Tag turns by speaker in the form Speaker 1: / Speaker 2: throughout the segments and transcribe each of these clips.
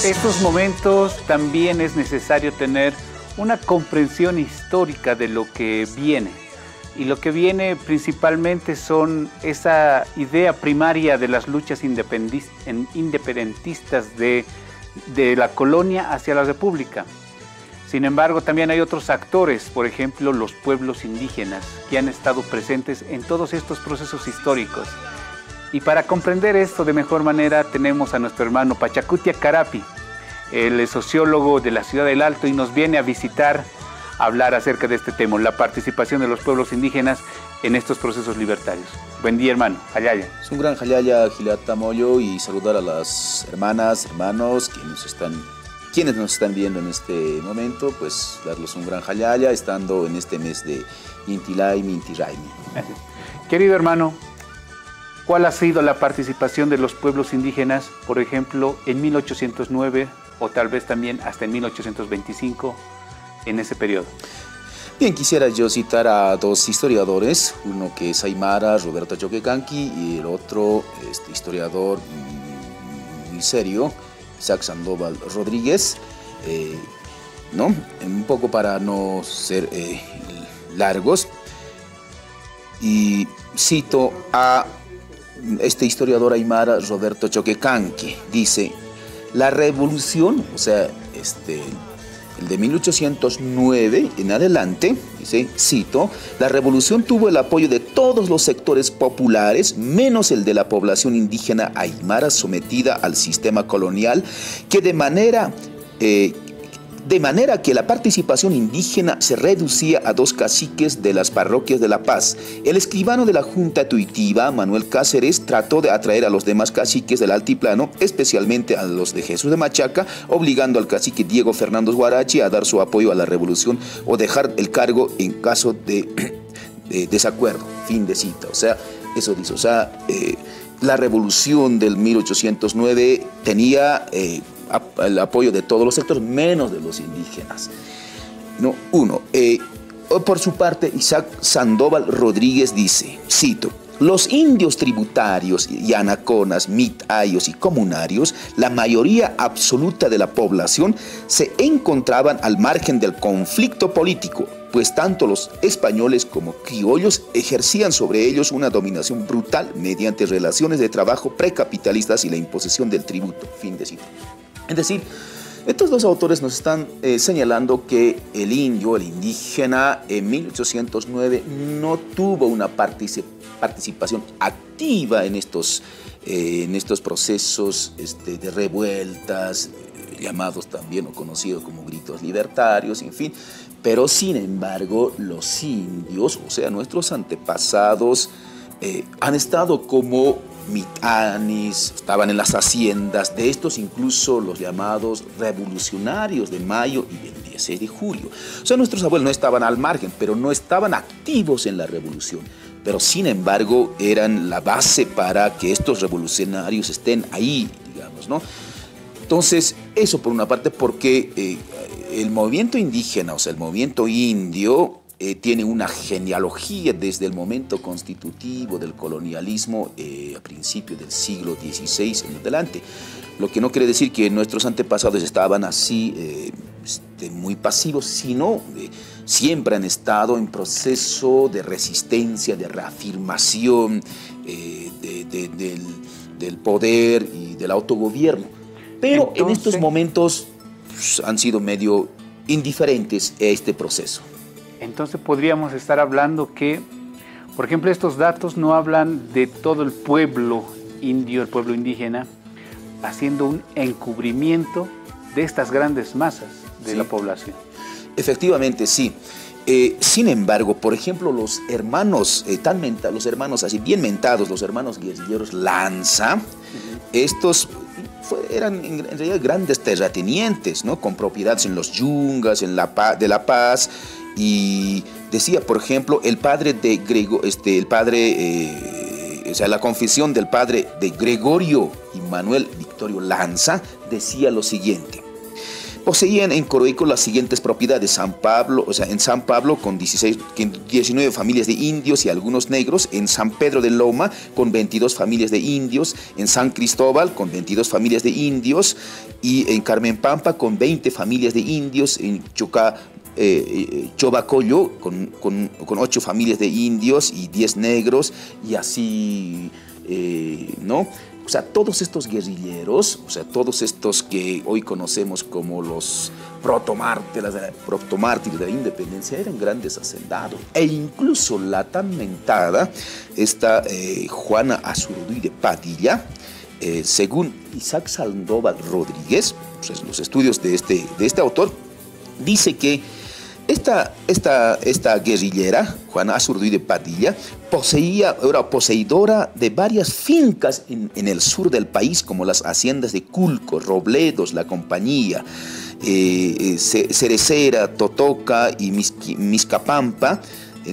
Speaker 1: Estos momentos también es necesario tener una comprensión histórica de lo que viene. Y lo que viene principalmente son esa idea primaria de las luchas independentistas de la colonia hacia la república. Sin embargo, también hay otros actores, por ejemplo, los pueblos indígenas, que han estado presentes en todos estos procesos históricos. Y para comprender esto de mejor manera tenemos a nuestro hermano Pachacutia Carapi. Él es sociólogo de la ciudad del Alto y nos viene a visitar, a hablar acerca de este tema, la participación de los pueblos indígenas en estos procesos libertarios. Buen día, hermano. Hayaya.
Speaker 2: Es un gran Hayaya, Gilata Moyo, y saludar a las hermanas, hermanos quienes nos están viendo en este momento, pues darles un gran Hayaya, estando en este mes de Intilaimi, Intiraimi.
Speaker 1: Querido hermano, ¿cuál ha sido la participación de los pueblos indígenas, por ejemplo, en 1809 o tal vez también hasta en 1825, en ese periodo?
Speaker 2: Bien, quisiera yo citar a dos historiadores, uno que es Aymara, Roberto Choquecanqui, y el otro historiador muy serio, Isaac Sandoval Rodríguez, ¿no? Un poco para no ser largos, y cito a este historiador Aymara, Roberto Choquecanqui, dice: la revolución, o sea, el de 1809 en adelante, dice, cito, la revolución tuvo el apoyo de todos los sectores populares, menos el de la población indígena aymara sometida al sistema colonial, que de manera que la participación indígena se reducía a 2 caciques de las parroquias de La Paz. El escribano de la Junta Tuitiva, Manuel Cáceres, trató de atraer a los demás caciques del altiplano, especialmente a los de Jesús de Machaca, obligando al cacique Diego Fernández Guarachi a dar su apoyo a la revolución o dejar el cargo en caso de desacuerdo. Fin de cita. O sea, eso dice. O sea, la revolución del 1809 tenía el apoyo de todos los sectores, menos de los indígenas. No, por su parte, Isaac Sandoval Rodríguez dice, cito, los indios tributarios, yanaconas, mitayos y comunarios, la mayoría absoluta de la población, se encontraban al margen del conflicto político, pues tanto los españoles como criollos ejercían sobre ellos una dominación brutal mediante relaciones de trabajo precapitalistas y la imposición del tributo. Fin de cita. Es decir, estos dos autores nos están señalando que el indio, el indígena, en 1809 no tuvo una participación activa en estos procesos de revueltas, llamados también o conocidos como gritos libertarios, en fin. Pero sin embargo, los indios, o sea, nuestros antepasados, han estado como mitanis, estaban en las haciendas, de estos incluso los llamados revolucionarios de mayo y del 16 de julio. O sea, nuestros abuelos no estaban al margen, pero no estaban activos en la revolución. Pero sin embargo, eran la base para que estos revolucionarios estén ahí, digamos, ¿no? Entonces, eso por una parte, porque el movimiento indígena, o sea, el movimiento indio, tiene una genealogía desde el momento constitutivo del colonialismo a principios del siglo XVI en adelante. Lo que no quiere decir que nuestros antepasados estaban así muy pasivos, sino siempre han estado en proceso de resistencia, de reafirmación del poder y del autogobierno. Pero entonces, en estos momentos han sido medio indiferentes a este proceso.
Speaker 1: Entonces podríamos estar hablando que, por ejemplo, estos datos no hablan de todo el pueblo indio, el pueblo indígena, haciendo un encubrimiento de estas grandes masas de la población. Efectivamente, sí.
Speaker 2: Sin embargo, por ejemplo, los hermanos, los hermanos así bien mentados, los hermanos guerrilleros Lanza, estos eran en realidad grandes terratenientes, ¿no? Con propiedades en los Yungas, de La Paz. Y decía, por ejemplo, el padre de la confesión del padre de Gregorio y Manuel Victorio Lanza decía lo siguiente: Poseían en Coroico las siguientes propiedades: San Pablo, o sea, en San Pablo con 19 familias de indios y algunos negros, en San Pedro de Loma con 22 familias de indios, en San Cristóbal con 22 familias de indios y en Carmen Pampa con 20 familias de indios, en Chobacoyo con 8 familias de indios y 10 negros y así, ¿no? O sea, todos estos guerrilleros, o sea, todos estos que hoy conocemos como los protomártires de la independencia, eran grandes hacendados. E incluso la tan mentada, esta Juana Azurduy de Padilla, según Isaac Sandoval Rodríguez, pues, los estudios de este autor, dice que esta guerrillera, Juana Azurduy de Padilla, era poseedora de varias fincas en el sur del país, como las haciendas de Culco, Robledos, La Compañía, Cerecera, Totoca y Mizcapampa,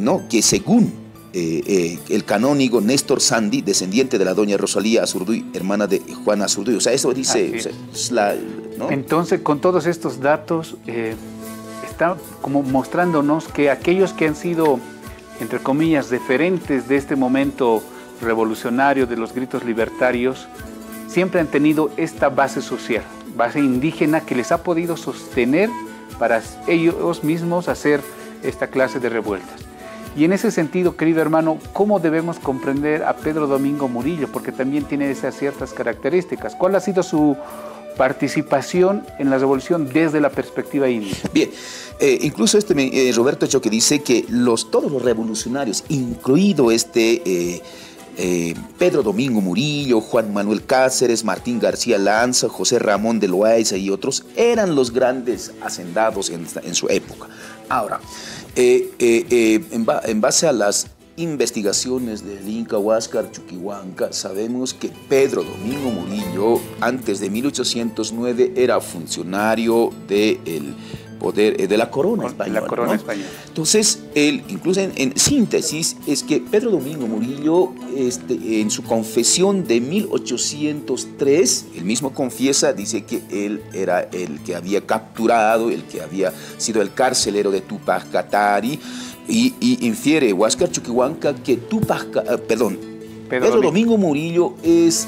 Speaker 2: ¿no? Que según el canónigo Néstor Sandi, descendiente de la doña Rosalía Azurduy, hermana de Juana Azurduy, o sea, eso dice, o sea, ¿no?
Speaker 1: Entonces, con todos estos datos, está como mostrándonos que aquellos que han sido, entre comillas, referentes de este momento revolucionario de los gritos libertarios, siempre han tenido esta base social, base indígena que les ha podido sostener para ellos mismos hacer esta clase de revueltas. Y en ese sentido, querido hermano, ¿cómo debemos comprender a Pedro Domingo Murillo? Porque también tiene esas ciertas características. ¿Cuál ha sido su participación en la revolución desde la perspectiva india?
Speaker 2: Bien, incluso Roberto Choque dice que todos los revolucionarios, incluido Pedro Domingo Murillo, Juan Manuel Cáceres, Martín García Lanza, José Ramón de Loaiza y otros, eran los grandes hacendados en su época. Ahora, en base a las investigaciones del Inca Huáscar Chuquihuanca, sabemos que Pedro Domingo Murillo, antes de 1809, era funcionario del poder de la corona española. La corona, ¿no? española. Entonces, incluso en síntesis, es que Pedro Domingo Murillo, en su confesión de 1803, él mismo confiesa, dice que él era el que había capturado, el que había sido el carcelero de Túpac Katari, y infiere Huáscar Chuquihuanca que Pedro Domingo Murillo es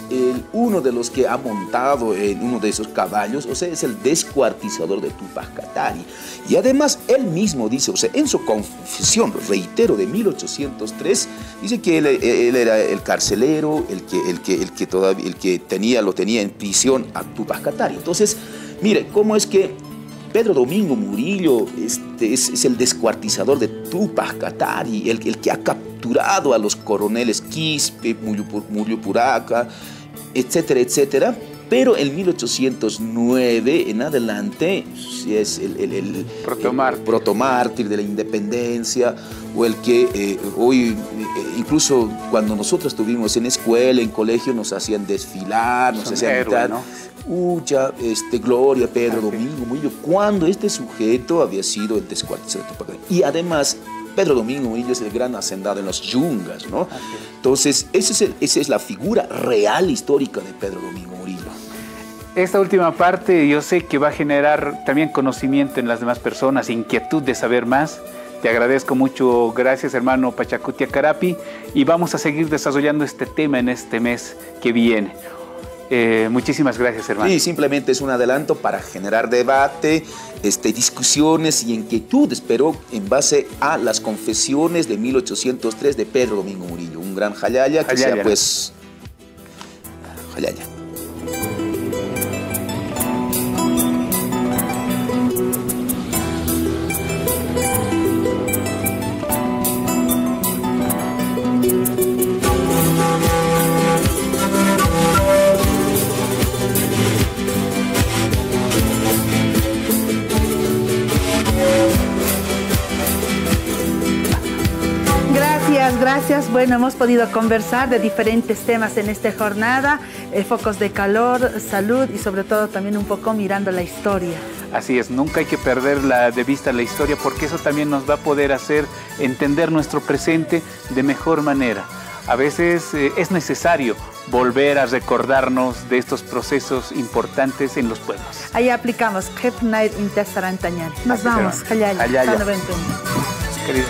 Speaker 2: uno de los que ha montado en uno de esos caballos, o sea, es el descuartizador de Túpac Katari. Y además, él mismo dice, o sea, en su confesión, reitero, de 1803, dice que él era el carcelero, el que lo tenía en prisión a Túpac Katari. Entonces, mire, ¿cómo es que Pedro Domingo Murillo es el descuartizador de Túpac Katari, el que ha capturado a los coroneles Quispe, Muyupuraca, etcétera, etcétera? Pero en 1809 en adelante es el protomártir de la independencia, o el que hoy, incluso cuando nosotros estuvimos en escuela, en colegio, nos hacían desfilar, nos hacían gritar, ¿no? Gloria Pedro Domingo Murillo, cuando este sujeto había sido el descuartizador de Túpac. Y además, Pedro Domingo Murillo es el gran hacendado en los yungas, ¿no? Entonces, esa es la figura real histórica de Pedro Domingo Murillo.
Speaker 1: Esta última parte yo sé que va a generar también conocimiento en las demás personas, inquietud de saber más. Te agradezco mucho, gracias hermano Pachacutia Carapi, y vamos a seguir desarrollando este tema en este mes que viene. Muchísimas gracias, hermano.
Speaker 2: Sí, simplemente es un adelanto para generar debate, discusiones y inquietudes, pero en base a las confesiones de 1803 de Pedro Domingo Murillo. Un gran jalaya, que sea pues jalaya.
Speaker 3: Gracias. Bueno, hemos podido conversar de diferentes temas en esta jornada, focos de calor, salud y sobre todo también un poco mirando la historia.
Speaker 1: Así es, nunca hay que perder de vista la historia, porque eso también nos va a poder hacer entender nuestro presente de mejor manera. A veces es necesario volver a recordarnos de estos procesos importantes en los pueblos.
Speaker 3: Ahí aplicamos Kepnair Intesarantañan. Nos vamos, Callaya.
Speaker 1: Querido.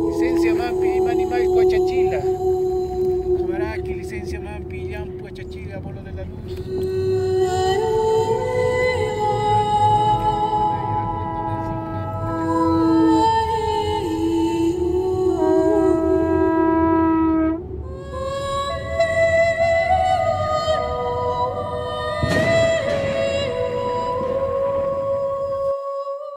Speaker 4: Licencia Mampi, Manimay, Coachachila. Jamaraki, licencia Mampi, Yampu, Achachila, Bolo de la Luz.